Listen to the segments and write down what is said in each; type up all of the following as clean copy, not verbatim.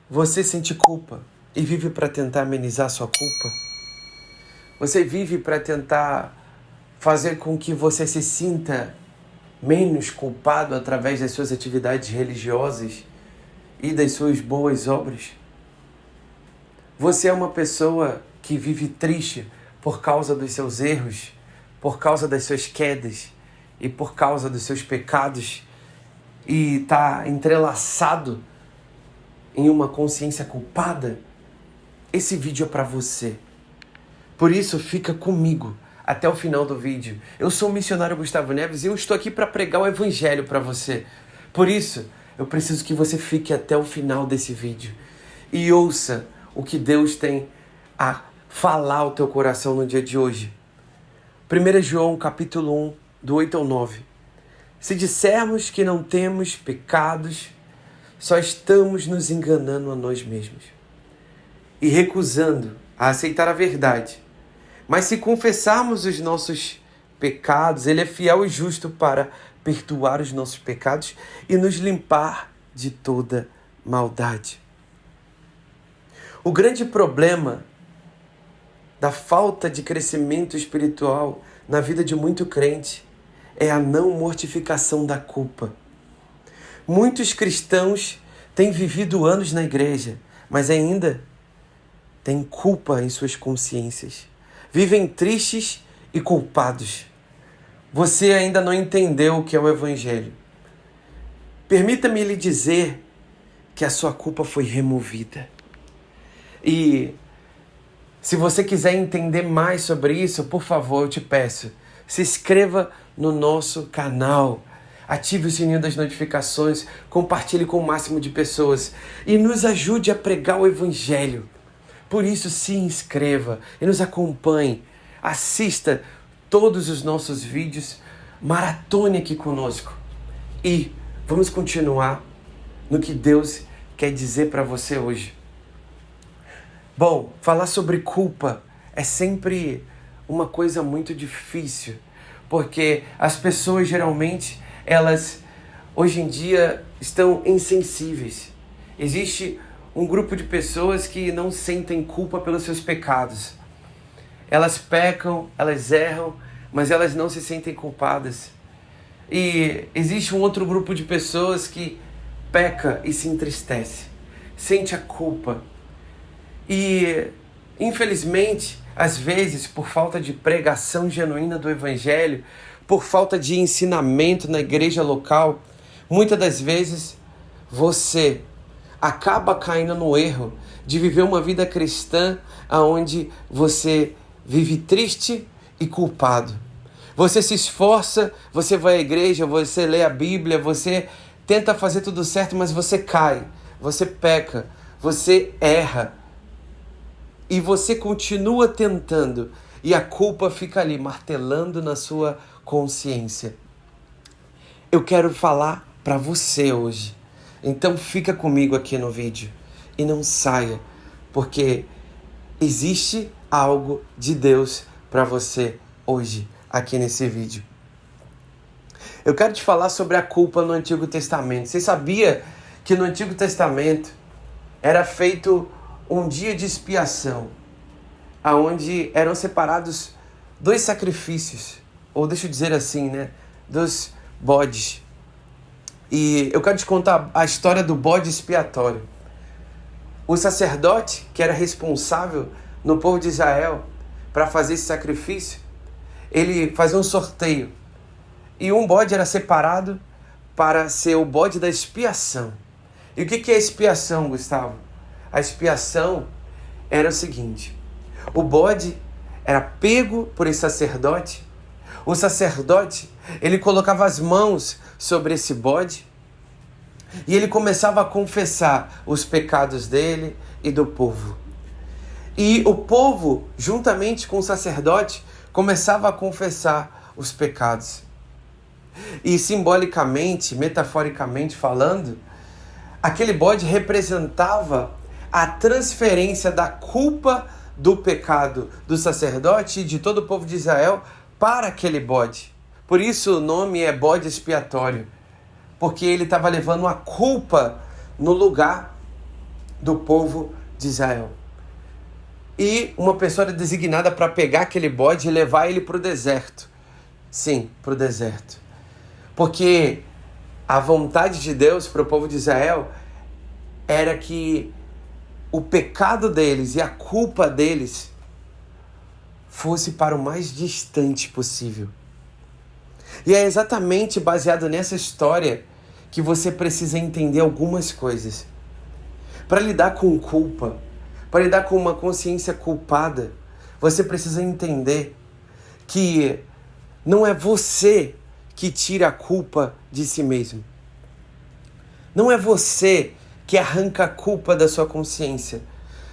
Você sente culpa e vive para tentar amenizar sua culpa? Você vive para tentar fazer com que você se sinta menos culpado através das suas atividades religiosas e das suas boas obras? Você é uma pessoa que vive triste por causa dos seus erros, por causa das suas quedas e por causa dos seus pecados e está entrelaçado em uma consciência culpada? Esse vídeo é para você. Por isso, fica comigo até o final do vídeo. Eu sou o missionário Gustavo Neves e eu estou aqui para pregar o evangelho para você. Por isso, eu preciso que você fique até o final desse vídeo e ouça o que Deus tem a falar ao teu coração no dia de hoje. 1 João capítulo 1, do 8 ao 9. Se dissermos que não temos pecados, só estamos nos enganando a nós mesmos e recusando a aceitar a verdade. Mas se confessarmos os nossos pecados, Ele é fiel e justo para perdoar os nossos pecados e nos limpar de toda maldade. O grande problema da falta de crescimento espiritual na vida de muito crente é a não mortificação da culpa. Muitos cristãos têm vivido anos na igreja, mas ainda têm culpa em suas consciências. Vivem tristes e culpados. Você ainda não entendeu o que é o Evangelho. Permita-me lhe dizer que a sua culpa foi removida. E se você quiser entender mais sobre isso, por favor, eu te peço, se inscreva no nosso canal. Ative o sininho das notificações, compartilhe com o máximo de pessoas e nos ajude a pregar o Evangelho. Por isso, se inscreva e nos acompanhe. Assista todos os nossos vídeos, maratone aqui conosco. E vamos continuar no que Deus quer dizer para você hoje. Bom, falar sobre culpa é sempre uma coisa muito difícil, porque as pessoas geralmente, elas hoje em dia estão insensíveis. Existe um grupo de pessoas que não sentem culpa pelos seus pecados. Elas pecam, elas erram, mas elas não se sentem culpadas. E existe um outro grupo de pessoas que peca e se entristece, sente a culpa. E, infelizmente, às vezes, por falta de pregação genuína do Evangelho, por falta de ensinamento na igreja local, muitas das vezes você acaba caindo no erro de viver uma vida cristã onde você vive triste e culpado. Você se esforça, você vai à igreja, você lê a Bíblia, você tenta fazer tudo certo, mas você cai, você peca, você erra. E você continua tentando e a culpa fica ali martelando na sua consciência. Eu quero falar para você hoje. Então fica comigo aqui no vídeo e não saia, porque existe algo de Deus para você hoje aqui nesse vídeo. Eu quero te falar sobre a culpa no Antigo Testamento. Você sabia que no Antigo Testamento era feito um dia de expiação, onde eram separados dois sacrifícios, ou deixa eu dizer assim, dos bodes. E eu quero te contar a história do bode expiatório. O sacerdote, que era responsável no povo de Israel para fazer esse sacrifício, ele fazia um sorteio. E um bode era separado para ser o bode da expiação. E o que é expiação, Gustavo? A expiação era o seguinte: o bode era pego por esse sacerdote. O sacerdote, ele colocava as mãos sobre esse bode e ele começava a confessar os pecados dele e do povo. E o povo, juntamente com o sacerdote, começava a confessar os pecados. E simbolicamente, metaforicamente falando, aquele bode representava a transferência da culpa do pecado do sacerdote e de todo o povo de Israel para aquele bode. Por isso o nome é bode expiatório, porque ele estava levando a culpa no lugar do povo de Israel. E uma pessoa era designada para pegar aquele bode e levar ele para o deserto. Sim, para o deserto. Porque a vontade de Deus para o povo de Israel era que o pecado deles e a culpa deles fosse para o mais distante possível. E é exatamente baseado nessa história que você precisa entender algumas coisas. Para lidar com culpa, para lidar com uma consciência culpada, você precisa entender que não é você que tira a culpa de si mesmo. Não é você que arranca a culpa da sua consciência.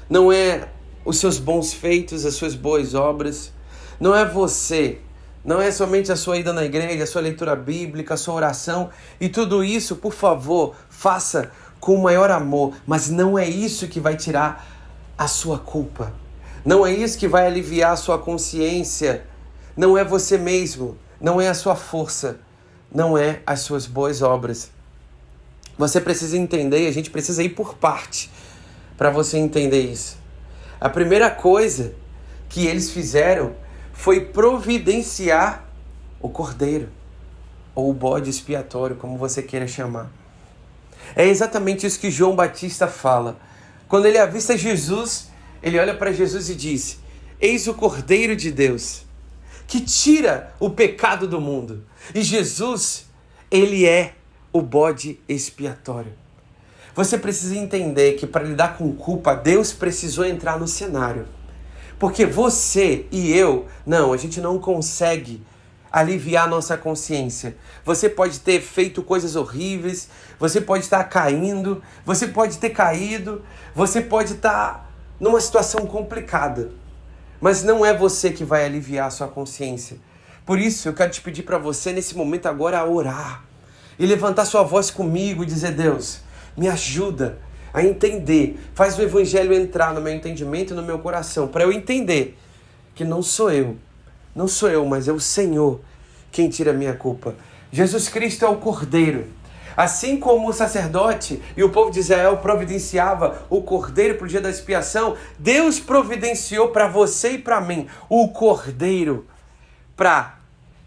Não é os seus bons feitos, as suas boas obras. Não é você. Não é somente a sua ida na igreja, a sua leitura bíblica, a sua oração. E tudo isso, por favor, faça com o maior amor. Mas não é isso que vai tirar a sua culpa. Não é isso que vai aliviar a sua consciência. Não é você mesmo. Não é a sua força. Não é as suas boas obras. Você precisa entender, e a gente precisa ir por parte para você entender isso. A primeira coisa que eles fizeram foi providenciar o cordeiro, ou o bode expiatório, como você queira chamar. É exatamente isso que João Batista fala. Quando ele avista Jesus, ele olha para Jesus e diz: eis o Cordeiro de Deus, que tira o pecado do mundo. E Jesus, ele é o bode expiatório. Você precisa entender que para lidar com culpa, Deus precisou entrar no cenário. Porque você e eu, a gente não consegue aliviar a nossa consciência. Você pode ter feito coisas horríveis, você pode estar caindo, você pode ter caído, você pode estar numa situação complicada. Mas não é você que vai aliviar a sua consciência. Por isso, eu quero te pedir para você, nesse momento agora, a orar. E levantar sua voz comigo e dizer: Deus, me ajuda a entender. Faz o evangelho entrar no meu entendimento e no meu coração. Para eu entender que não sou eu, mas é o Senhor quem tira a minha culpa. Jesus Cristo é o Cordeiro. Assim como o sacerdote e o povo de Israel providenciava o Cordeiro para o dia da expiação, Deus providenciou para você e para mim o Cordeiro para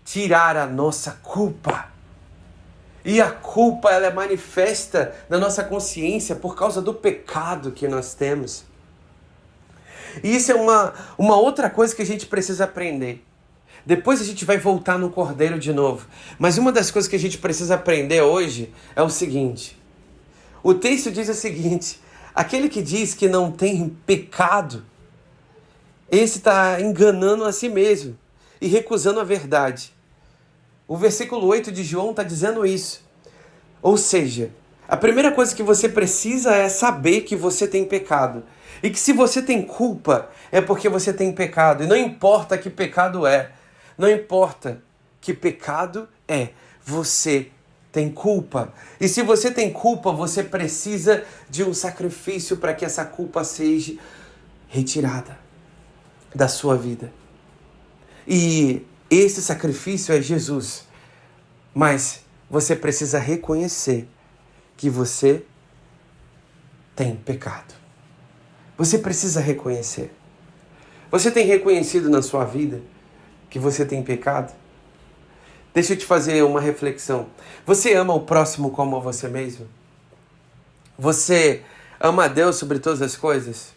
tirar a nossa culpa. E a culpa, ela é manifesta na nossa consciência por causa do pecado que nós temos. E isso é uma outra coisa que a gente precisa aprender. Depois a gente vai voltar no Cordeiro de novo. Mas uma das coisas que a gente precisa aprender hoje é o seguinte. O texto diz o seguinte: aquele que diz que não tem pecado, esse está enganando a si mesmo e recusando a verdade. O versículo 8 de João está dizendo isso. Ou seja, a primeira coisa que você precisa é saber que você tem pecado. E que se você tem culpa, é porque você tem pecado. E não importa que pecado é. Não importa que pecado é. Você tem culpa. E se você tem culpa, você precisa de um sacrifício para que essa culpa seja retirada da sua vida. E esse sacrifício é Jesus. Mas você precisa reconhecer que você tem pecado. Você precisa reconhecer. Você tem reconhecido na sua vida que você tem pecado? Deixa eu te fazer uma reflexão. Você ama o próximo como a você mesmo? Você ama a Deus sobre todas as coisas?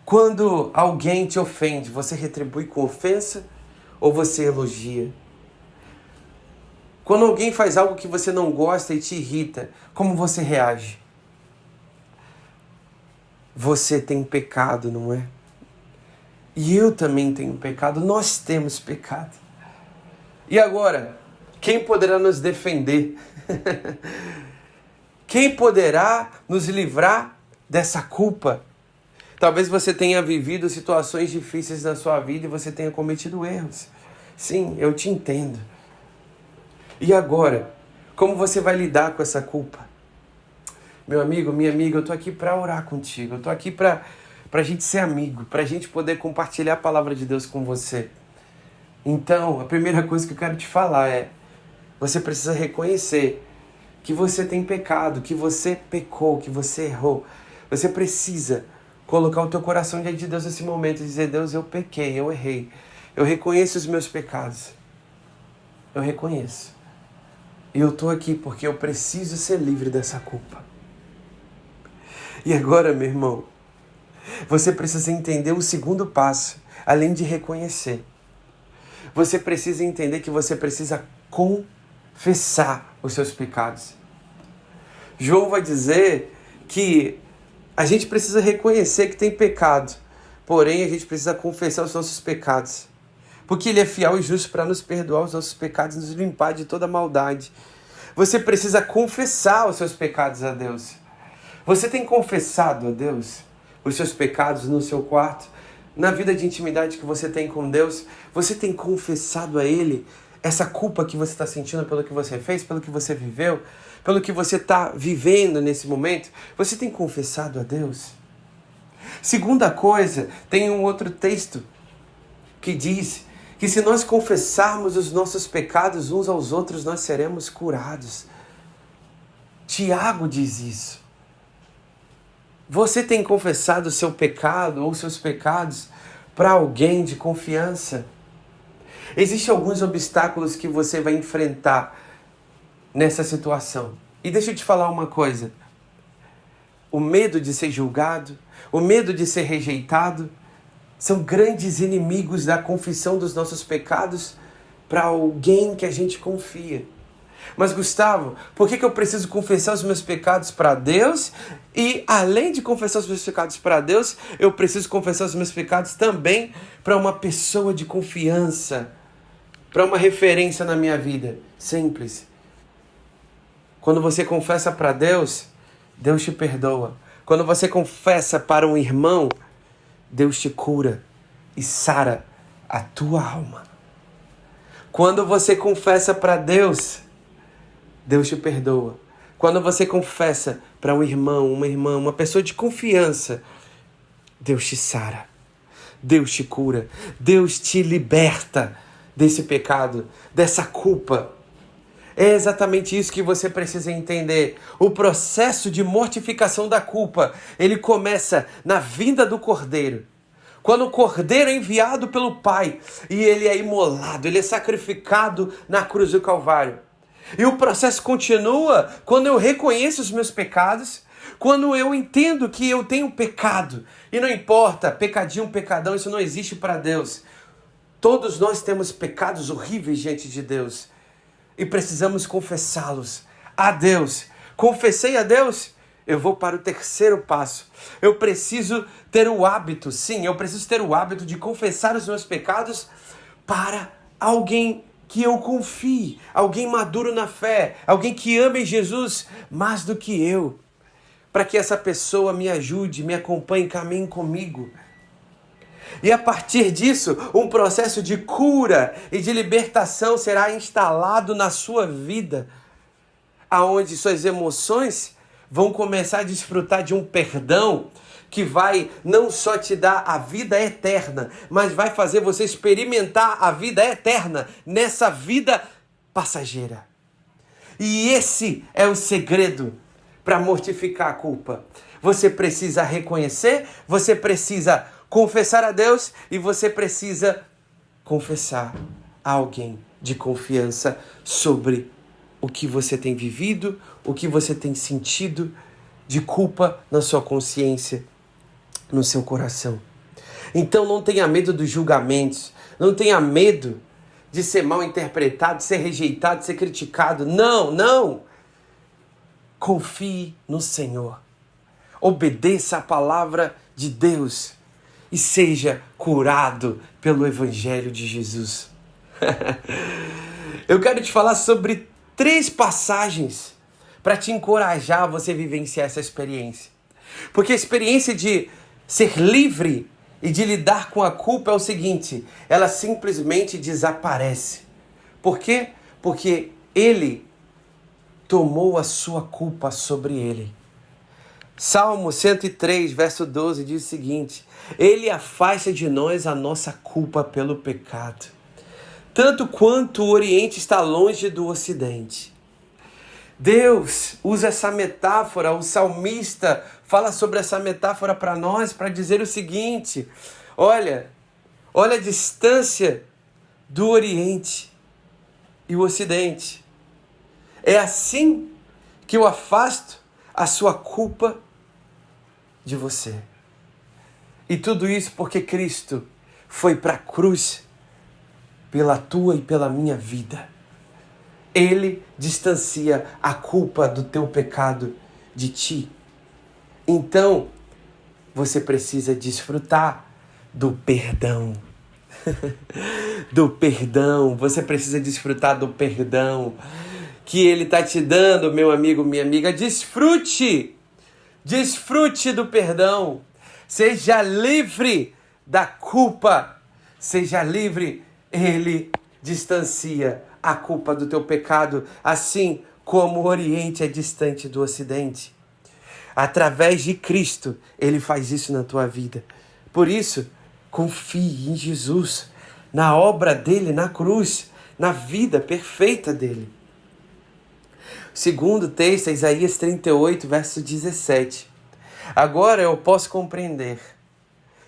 Quando alguém te ofende, você retribui com ofensa ou você elogia? Quando alguém faz algo que você não gosta e te irrita, como você reage? Você tem pecado, não é? E eu também tenho pecado, nós temos pecado. E agora, quem poderá nos defender? Quem poderá nos livrar dessa culpa? Talvez você tenha vivido situações difíceis na sua vida e você tenha cometido erros. Sim, eu te entendo. E agora, como você vai lidar com essa culpa? Meu amigo, minha amiga, eu estou aqui para orar contigo. Eu estou aqui para a gente ser amigo, para a gente poder compartilhar a palavra de Deus com você. Então, a primeira coisa que eu quero te falar é: você precisa reconhecer que você tem pecado, que você pecou, que você errou, você precisa colocar o teu coração diante de Deus nesse momento e dizer: Deus, eu pequei, eu errei. Eu reconheço os meus pecados. Eu reconheço. E eu estou aqui porque eu preciso ser livre dessa culpa. E agora, meu irmão, você precisa entender o segundo passo, além de reconhecer. Você precisa entender que você precisa confessar os seus pecados. João vai dizer que a gente precisa reconhecer que tem pecado, porém a gente precisa confessar os nossos pecados. Porque Ele é fiel e justo para nos perdoar os nossos pecados e nos limpar de toda maldade. Você precisa confessar os seus pecados a Deus. Você tem confessado a Deus os seus pecados no seu quarto, na vida de intimidade que você tem com Deus? Você tem confessado a Ele essa culpa que você está sentindo pelo que você fez, pelo que você viveu, pelo que você está vivendo nesse momento? Você tem confessado a Deus? Segunda coisa, tem um outro texto que diz que se nós confessarmos os nossos pecados uns aos outros, nós seremos curados. Tiago diz isso. Você tem confessado o seu pecado ou seus pecados para alguém de confiança? Existem alguns obstáculos que você vai enfrentar nessa situação. E deixa eu te falar uma coisa. O medo de ser julgado, o medo de ser rejeitado, são grandes inimigos da confissão dos nossos pecados para alguém que a gente confia. Mas Gustavo, por que eu preciso confessar os meus pecados para Deus? E além de confessar os meus pecados para Deus, eu preciso confessar os meus pecados também para uma pessoa de confiança, para uma referência na minha vida. Simples. Quando você confessa para Deus, Deus te perdoa. Quando você confessa para um irmão, Deus te cura e sara a tua alma. Quando você confessa para Deus, Deus te perdoa. Quando você confessa para um irmão, uma irmã, uma pessoa de confiança, Deus te sara. Deus te cura. Deus te liberta desse pecado, dessa culpa. É exatamente isso que você precisa entender. O processo de mortificação da culpa, ele começa na vinda do Cordeiro. Quando o Cordeiro é enviado pelo Pai e ele é imolado, ele é sacrificado na cruz do Calvário. E o processo continua quando eu reconheço os meus pecados, quando eu entendo que eu tenho pecado. E não importa, pecadinho, pecadão, isso não existe para Deus. Todos nós temos pecados horríveis diante de Deus e precisamos confessá-los a Deus. Confessei a Deus, eu vou para o terceiro passo. Eu preciso ter o hábito, sim, eu preciso ter o hábito de confessar os meus pecados para alguém que eu confie, alguém maduro na fé, alguém que ame Jesus mais do que eu, para que essa pessoa me ajude, me acompanhe, caminhe comigo. E a partir disso, um processo de cura e de libertação será instalado na sua vida, aonde suas emoções vão começar a desfrutar de um perdão que vai não só te dar a vida eterna, mas vai fazer você experimentar a vida eterna nessa vida passageira. E esse é o segredo para mortificar a culpa. Você precisa reconhecer, você precisa confessar a Deus e você precisa confessar a alguém de confiança sobre o que você tem vivido, o que você tem sentido de culpa na sua consciência, no seu coração. Então não tenha medo dos julgamentos, não tenha medo de ser mal interpretado, de ser rejeitado, de ser criticado. Não! Confie no Senhor. Obedeça a palavra de Deus e seja curado pelo Evangelho de Jesus. Eu quero te falar sobre 3 passagens para te encorajar a você vivenciar essa experiência. Porque a experiência de ser livre e de lidar com a culpa é o seguinte: ela simplesmente desaparece. Por quê? Porque Ele tomou a sua culpa sobre Ele. Salmo 103, verso 12 diz o seguinte: Ele afasta de nós a nossa culpa pelo pecado, tanto quanto o Oriente está longe do Ocidente. Deus usa essa metáfora, o salmista fala sobre essa metáfora para nós, para dizer o seguinte: olha a distância do Oriente e o Ocidente. É assim que eu afasto a sua culpa de você. E tudo isso porque Cristo foi para a cruz pela tua e pela minha vida. Ele distancia a culpa do teu pecado de ti. Então, você precisa desfrutar do perdão. Do perdão. Você precisa desfrutar do perdão que Ele está te dando, meu amigo, minha amiga. Desfrute. Desfrute do perdão. Seja livre da culpa. Seja livre. Ele distancia a culpa do teu pecado, assim como o Oriente é distante do Ocidente. Através de Cristo, Ele faz isso na tua vida. Por isso, confie em Jesus, na obra dele na cruz, na vida perfeita dele. O segundo texto é Isaías 38, verso 17. Agora eu posso compreender.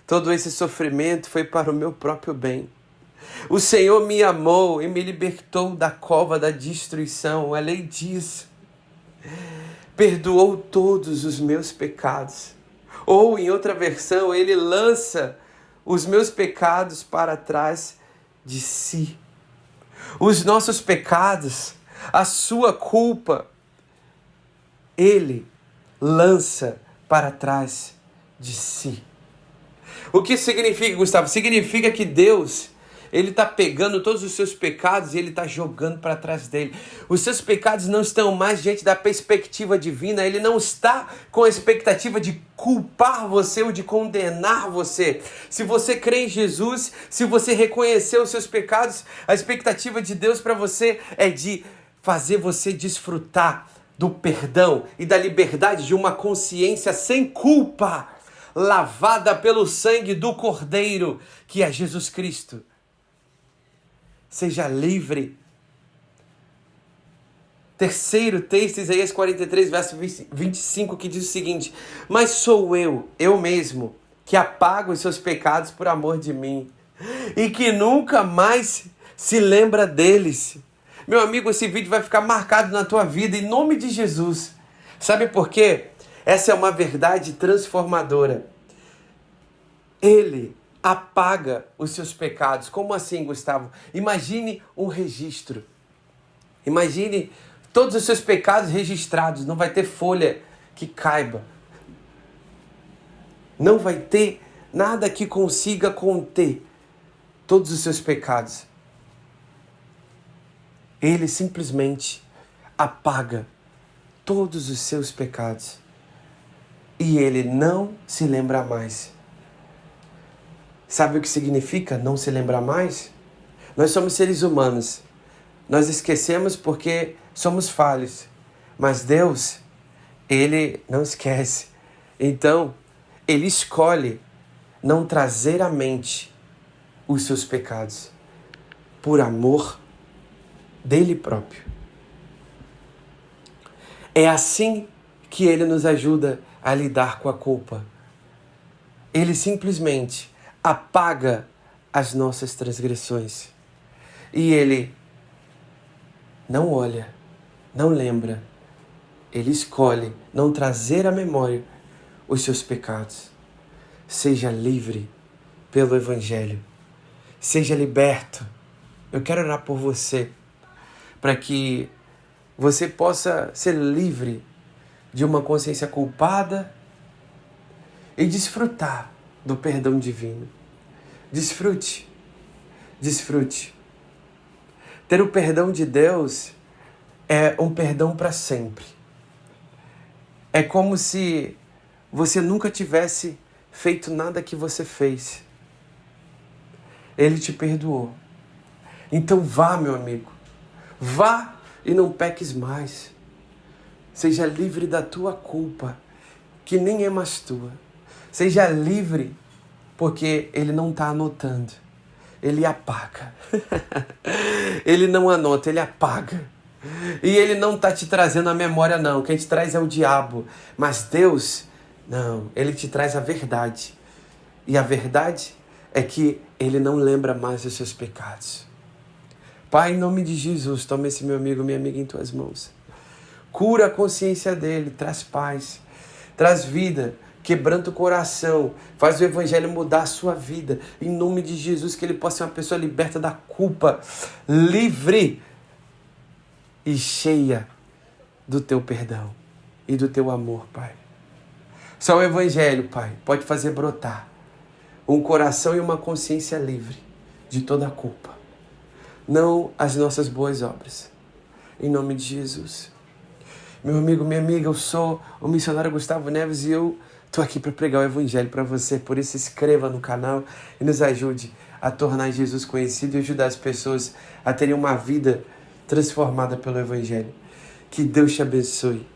Todo esse sofrimento foi para o meu próprio bem. O Senhor me amou e me libertou da cova da destruição. A lei diz: perdoou todos os meus pecados. Ou, em outra versão, Ele lança os meus pecados para trás de si. Os nossos pecados, a sua culpa, Ele lança para trás de si. O que significa, Gustavo? Significa que Deus, Ele está pegando todos os seus pecados e Ele está jogando para trás dele. Os seus pecados não estão mais diante da perspectiva divina. Ele não está com a expectativa de culpar você ou de condenar você. Se você crê em Jesus, se você reconhecer os seus pecados, a expectativa de Deus para você é de fazer você desfrutar do perdão e da liberdade de uma consciência sem culpa, lavada pelo sangue do Cordeiro, que é Jesus Cristo. Seja livre. Terceiro texto, Isaías 43, verso 25, que diz o seguinte: mas sou eu mesmo, que apago os seus pecados por amor de mim, e que nunca mais se lembra deles. Meu amigo, esse vídeo vai ficar marcado na tua vida, em nome de Jesus. Sabe por quê? Essa é uma verdade transformadora. Ele apaga os seus pecados. Como assim, Gustavo? Imagine um registro. Imagine todos os seus pecados registrados. Não vai ter folha que caiba. Não vai ter nada que consiga conter todos os seus pecados. Ele simplesmente apaga todos os seus pecados. E ele não se lembra mais. Sabe o que significa não se lembrar mais? Nós somos seres humanos. Nós esquecemos porque somos falhos. Mas Deus, Ele não esquece. Então, Ele escolhe não trazer à mente os seus pecados por amor dele próprio. É assim que Ele nos ajuda a lidar com a culpa. Ele simplesmente apaga as nossas transgressões. E Ele não olha, não lembra. Ele escolhe não trazer à memória os seus pecados. Seja livre pelo Evangelho. Seja liberto. Eu quero orar por você, para que você possa ser livre de uma consciência culpada e desfrutar do perdão divino. Desfrute. Desfrute. Ter o perdão de Deus é um perdão para sempre. É como se você nunca tivesse feito nada que você fez. Ele te perdoou. Então vá, meu amigo. Vá e não peques mais. Seja livre da tua culpa, que nem é mais tua. Seja livre, porque Ele não está anotando. Ele apaga. Ele não anota, Ele apaga. E Ele não está te trazendo a memória, não. Quem te traz é o diabo. Mas Deus, não. Ele te traz a verdade. E a verdade é que Ele não lembra mais dos seus pecados. Pai, em nome de Jesus, toma esse meu amigo, minha amiga em tuas mãos. Cura a consciência dele, traz paz, traz vida, quebranta o coração, faz o Evangelho mudar a sua vida. Em nome de Jesus, que ele possa ser uma pessoa liberta da culpa, livre e cheia do teu perdão e do teu amor, Pai. Só o Evangelho, Pai, pode fazer brotar um coração e uma consciência livre de toda a culpa. Não as nossas boas obras. Em nome de Jesus. Meu amigo, minha amiga, eu sou o missionário Gustavo Neves e eu estou aqui para pregar o Evangelho para você. Por isso, se inscreva no canal e nos ajude a tornar Jesus conhecido e ajudar as pessoas a terem uma vida transformada pelo Evangelho. Que Deus te abençoe.